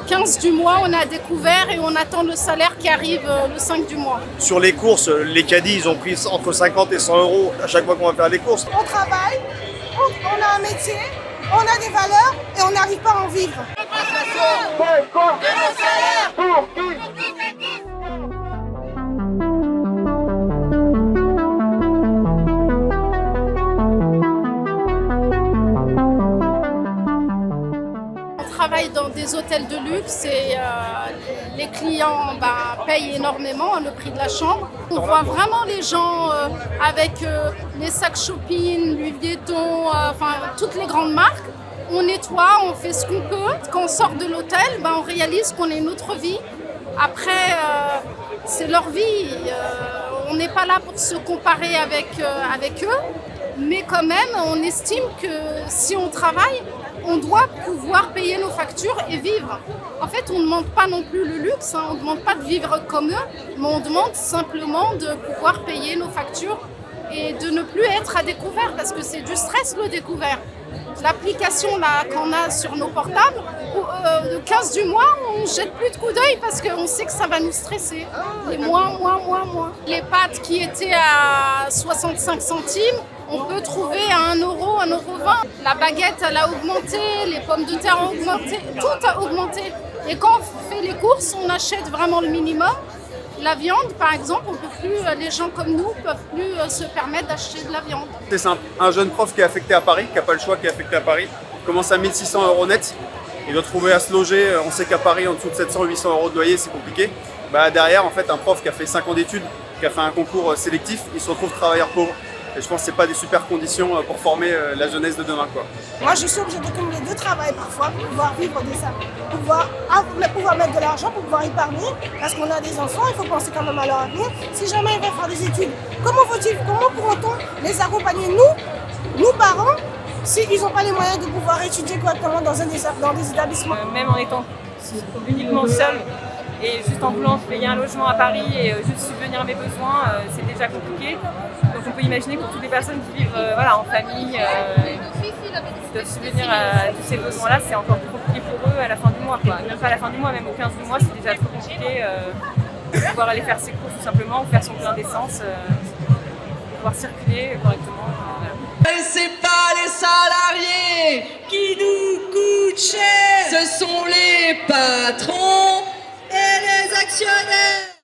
15 du mois, on a découvert et on attend le salaire qui arrive le 5 du mois. Sur les courses, les caddies, ils ont pris entre 50 et 100 euros à chaque fois qu'on va faire les courses. On travaille, on a un métier, on a des valeurs et on n'arrive pas à en vivre. On travaille dans des hôtels de luxe et les clients payent énormément le prix de la chambre. On voit vraiment les gens avec les sacs shopping, Louis Vuitton, toutes les grandes marques. On nettoie, on fait ce qu'on peut. Quand on sort de l'hôtel, on réalise qu'on a une autre vie. Après, c'est leur vie. On n'est pas là pour se comparer avec eux. Mais quand même, on estime que si on travaille, on doit pouvoir payer nos factures et vivre. En fait, on ne demande pas non plus le luxe, on ne demande pas de vivre comme eux, mais on demande simplement de pouvoir payer nos factures et de ne plus être à découvert, parce que c'est du stress le découvert. L'application là qu'on a sur nos portables, le 15 du mois, on ne jette plus de coup d'œil parce qu'on sait que ça va nous stresser. Les moins. Les pâtes qui étaient à 65 centimes, on peut trouver à 1 euro, 1,20 €. La baguette, elle a augmenté, les pommes de terre ont augmenté, tout a augmenté. Et quand on fait les courses, on achète vraiment le minimum. La viande, par exemple, les gens comme nous ne peuvent plus se permettre d'acheter de la viande. C'est simple, un jeune prof qui est affecté à Paris, qui n'a pas le choix, qui est affecté à Paris, commence à 1 600 € net. Il doit trouver à se loger, on sait qu'à Paris, en dessous de 700-800 € de loyer, c'est compliqué. Derrière, en fait, un prof qui a fait 5 ans d'études, qui a fait un concours sélectif, il se retrouve travailleur pauvre. Et je pense que ce n'est pas des super conditions pour former la jeunesse de demain, quoi. Moi, je suis obligée de cumuler 2 travails parfois pour pouvoir vivre de ça, pour pouvoir mettre de l'argent, pour pouvoir épargner, parce qu'on a des enfants, il faut penser quand même à leur avenir. Si jamais ils veulent faire des études, comment pourront-on les accompagner, nous parents, s'ils n'ont pas les moyens de pouvoir étudier correctement dans des établissements? Même en étant uniquement seule et juste en voulant payer un logement à Paris et juste subvenir à mes besoins, c'est déjà compliqué. Donc on peut imaginer pour toutes les personnes qui vivent en famille, qui doivent subvenir à tous ces besoins-là, c'est encore plus compliqué pour eux à la fin du mois, quoi. Même pas à la fin du mois, même au 15 du mois, c'est déjà trop compliqué de pouvoir aller faire ses courses tout simplement, ou faire son plein d'essence, pouvoir circuler correctement. Et c'est pas les salariés qui nous coûtent cher, ce sont les patrons et les actionnaires.